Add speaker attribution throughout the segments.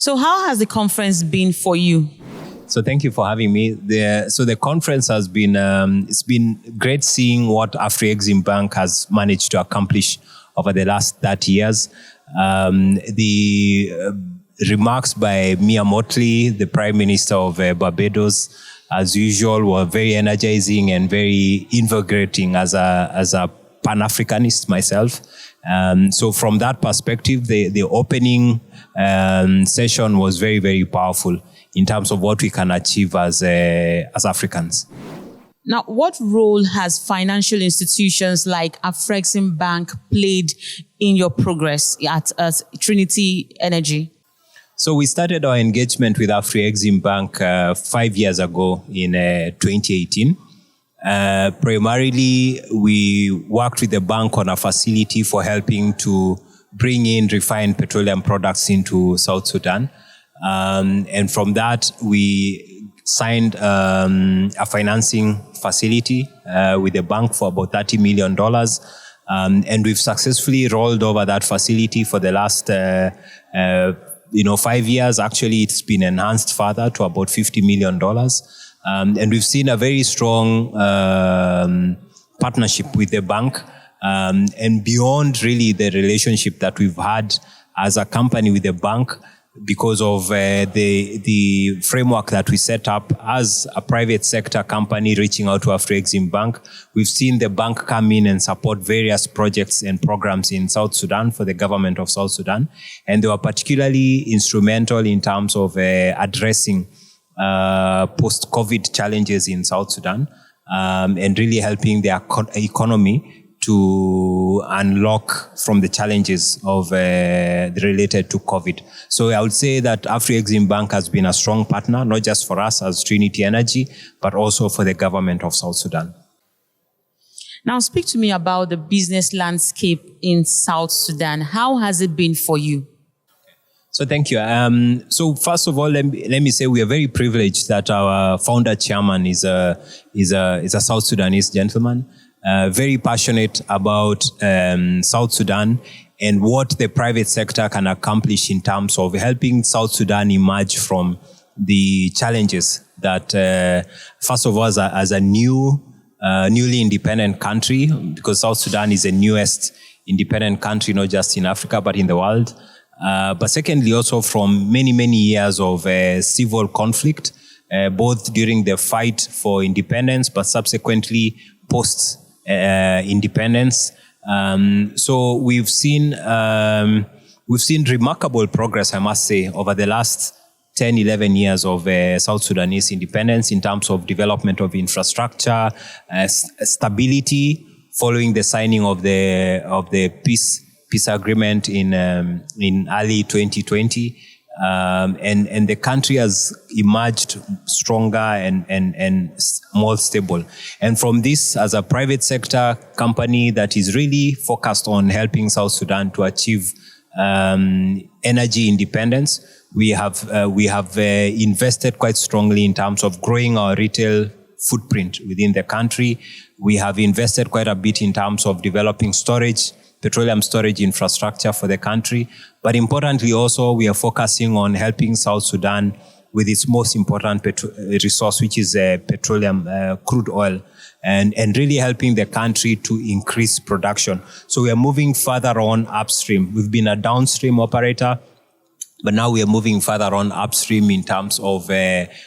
Speaker 1: So how has the conference been for you?
Speaker 2: So thank you for having me. The conference has been, it's been great seeing what Afreximbank has managed to accomplish over the last 30 years. The remarks by Mia Mottley, the Prime Minister of Barbados, as usual, were very energizing and very invigorating as a Pan-Africanist myself. So from that perspective, the opening session was very, very powerful in terms of what we can achieve as Africans.
Speaker 1: Now, what role has financial institutions like Afreximbank played in your progress at Trinity Energy?
Speaker 2: So we started our engagement with Afreximbank 5 years ago in 2018. Primarily, we worked with the bank on a facility for helping to bring in refined petroleum products into South Sudan. And from that, we signed a financing facility with the bank for about $30 million. And we've successfully rolled over that facility for the last 5 years. Actually, it's been enhanced further to about $50 million. And we've seen a very strong partnership with the bank. And beyond really the relationship that we've had as a company with the bank, because of the framework that we set up as a private sector company reaching out to Afreximbank, we've seen the bank come in and support various projects and programs in South Sudan for the government of South Sudan. And they were particularly instrumental in terms of addressing post-COVID challenges in South Sudan and really helping the economy to unlock from the challenges of related to COVID. So I would say that Afreximbank has been a strong partner, not just for us as Trinity Energy, but also for the government of South Sudan.
Speaker 1: Now speak to me about the business landscape in South Sudan. How has it been for you?
Speaker 2: So thank you. So first of all, let me say we are very privileged that our founder chairman is a South Sudanese gentleman. Very passionate about South Sudan and what the private sector can accomplish in terms of helping South Sudan emerge from the challenges that, first of all, as a newly independent country, because South Sudan is the newest independent country, not just in Africa, but in the world. But secondly, also from many, many years of civil conflict, both during the fight for independence, but subsequently post independence. So we've seen remarkable progress, I must say, over the last 10, 11 years of South Sudanese independence in terms of development of infrastructure, stability, following the signing of the peace agreement in early 2020. And the country has emerged stronger and more stable. And from this, as a private sector company that is really focused on helping South Sudan to achieve energy independence, we have invested quite strongly in terms of growing our retail footprint within the country. We have invested quite a bit in terms of developing petroleum storage infrastructure for the country. But importantly also, we are focusing on helping South Sudan with its most important resource, which is petroleum, crude oil, and really helping the country to increase production. So we are moving further on upstream. We've been a downstream operator, but now we are moving further on upstream in terms of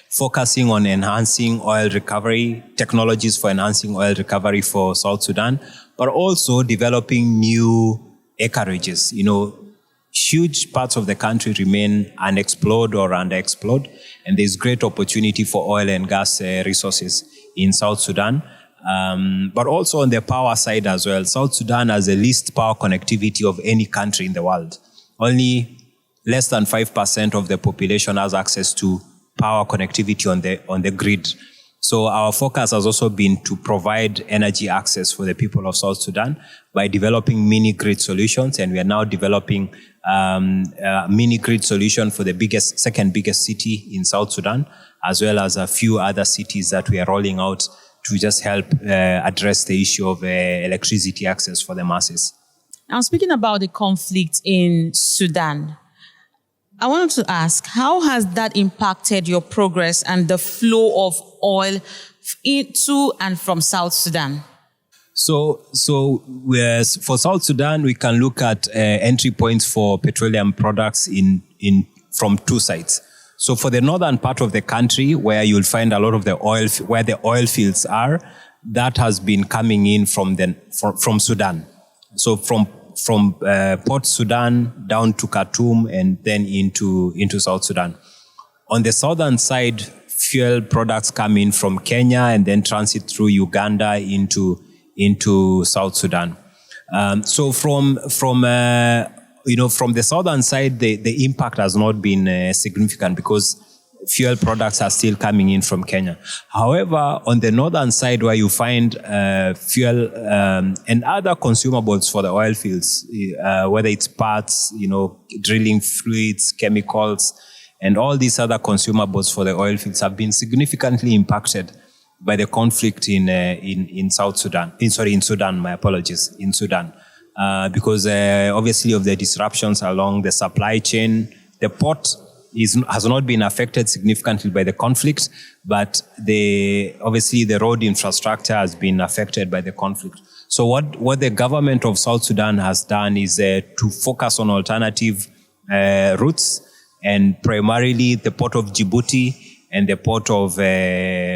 Speaker 2: focusing on enhancing oil recovery, technologies for enhancing oil recovery for South Sudan, but also developing new acreages. Huge parts of the country remain unexplored or underexplored, and there's great opportunity for oil and gas resources in South Sudan. But also on the power side as well. South Sudan has the least power connectivity of any country in the world. Only less than 5% of the population has access to power connectivity on the grid. So our focus has also been to provide energy access for the people of South Sudan by developing mini-grid solutions, and we are now developing a mini-grid solution for the second biggest city in South Sudan, as well as a few other cities that we are rolling out to just help address the issue of electricity access for the masses.
Speaker 1: Now, speaking about the conflict in Sudan, I wanted to ask, how has that impacted your progress and the flow of oil into and from South Sudan?
Speaker 2: So whereas for South Sudan, we can look at entry points for petroleum products from two sides. So for the northern part of the country, where you'll find a lot of the oil, where the oil fields are, that has been coming in from Sudan. So from Port Sudan down to Khartoum and then into South Sudan. On the southern side, fuel products come in from Kenya and then transit through Uganda into South Sudan. So from the southern side, the impact has not been significant because fuel products are still coming in from Kenya. However, on the northern side, where you find fuel and other consumables for the oil fields, whether it's parts, drilling fluids, chemicals, and all these other consumables for the oil fields have been significantly impacted by the conflict in South Sudan. In Sudan, my apologies, in Sudan. Because obviously of the disruptions along the supply chain, the port has not been affected significantly by the conflict, but obviously the road infrastructure has been affected by the conflict. So what the government of South Sudan has done is to focus on alternative routes, and primarily the port of Djibouti and the port of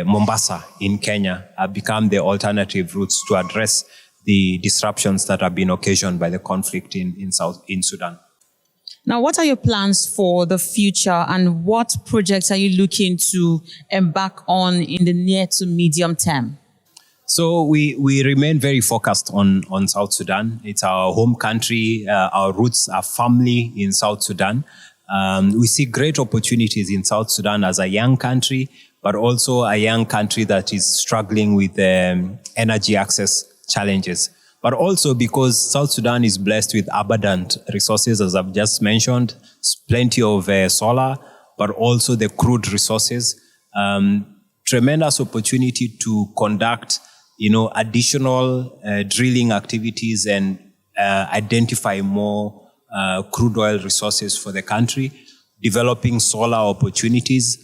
Speaker 2: Mombasa in Kenya have become the alternative routes to address the disruptions that have been occasioned by the conflict in Sudan.
Speaker 1: Now, what are your plans for the future, and what projects are you looking to embark on in the near to medium term?
Speaker 2: So we remain very focused on South Sudan. It's our home country. Our roots are firmly in South Sudan. We see great opportunities in South Sudan as a young country, but also a young country that is struggling with energy access challenges. But also because South Sudan is blessed with abundant resources, as I've just mentioned, plenty of solar, but also the crude resources. Tremendous opportunity to conduct, additional drilling activities and identify more crude oil resources for the country, developing solar opportunities,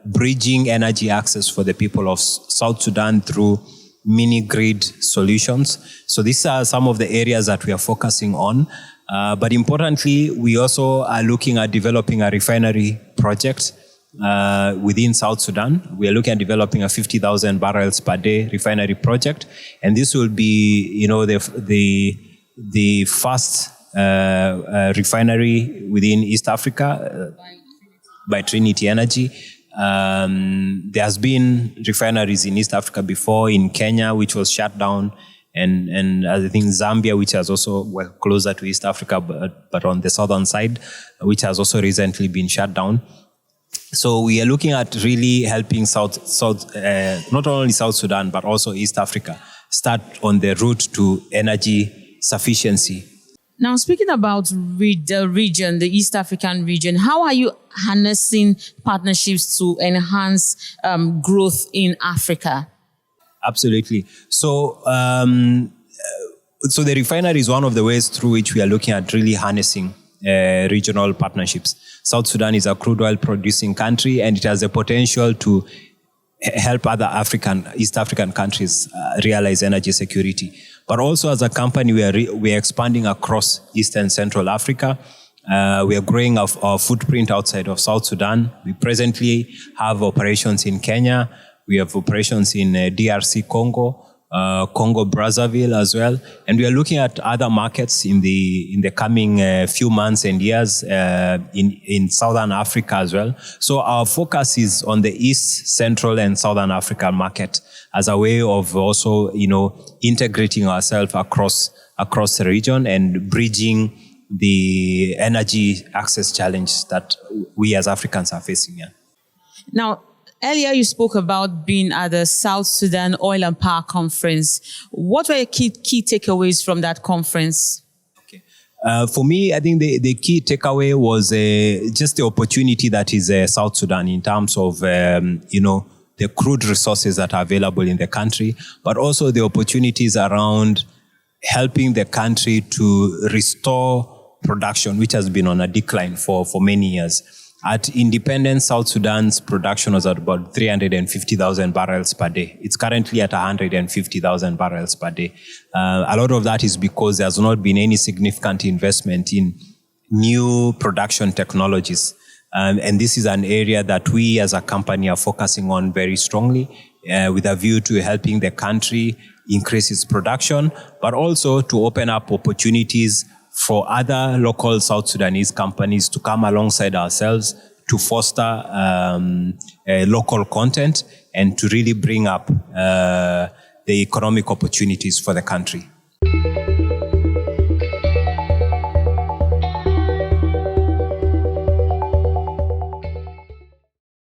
Speaker 2: bridging energy access for the people of South Sudan through mini-grid solutions. So these are some of the areas that we are focusing on. But importantly, we also are looking at developing a refinery project within South Sudan. We are looking at developing a 50,000 barrels per day refinery project. And this will be, the first refinery within East Africa by Trinity Energy. There has been refineries in East Africa before, in Kenya, which was shut down, and I think Zambia, which has also closer to East Africa, but on the southern side, which has also recently been shut down. So we are looking at really helping not only South Sudan, but also East Africa start on the route to energy sufficiency.
Speaker 1: Now, speaking about the region, the East African region, how are you harnessing partnerships to enhance growth in Africa?
Speaker 2: Absolutely. So the refinery is one of the ways through which we are looking at really harnessing regional partnerships. South Sudan is a crude oil producing country, and it has the potential to help other East African countries realize energy security. But also as a company, we are expanding across East and Central Africa. We are growing our footprint outside of South Sudan. We presently have operations in Kenya. We have operations in DRC Congo, Congo Brazzaville as well. And we are looking at other markets in the coming few months and years in Southern Africa as well. So our focus is on the East, Central, and Southern African market as a way of also, integrating ourselves across the region and bridging the energy access challenge that we as Africans are facing. Yeah.
Speaker 1: Now, earlier you spoke about being at the South Sudan Oil and Power Conference. What were your key takeaways from that conference?
Speaker 2: Okay. For me, I think the key takeaway was just the opportunity that is South Sudan in terms of, the crude resources that are available in the country, but also the opportunities around helping the country to restore production, which has been on a decline for many years. At independence, South Sudan's production was at about 350,000 barrels per day. It's currently at 150,000 barrels per day. A lot of that is because there's not been any significant investment in new production technologies. And this is an area that we as a company are focusing on very strongly, with a view to helping the country increase its production, but also to open up opportunities for other local South Sudanese companies to come alongside ourselves to foster local content and to really bring up the economic opportunities for the country.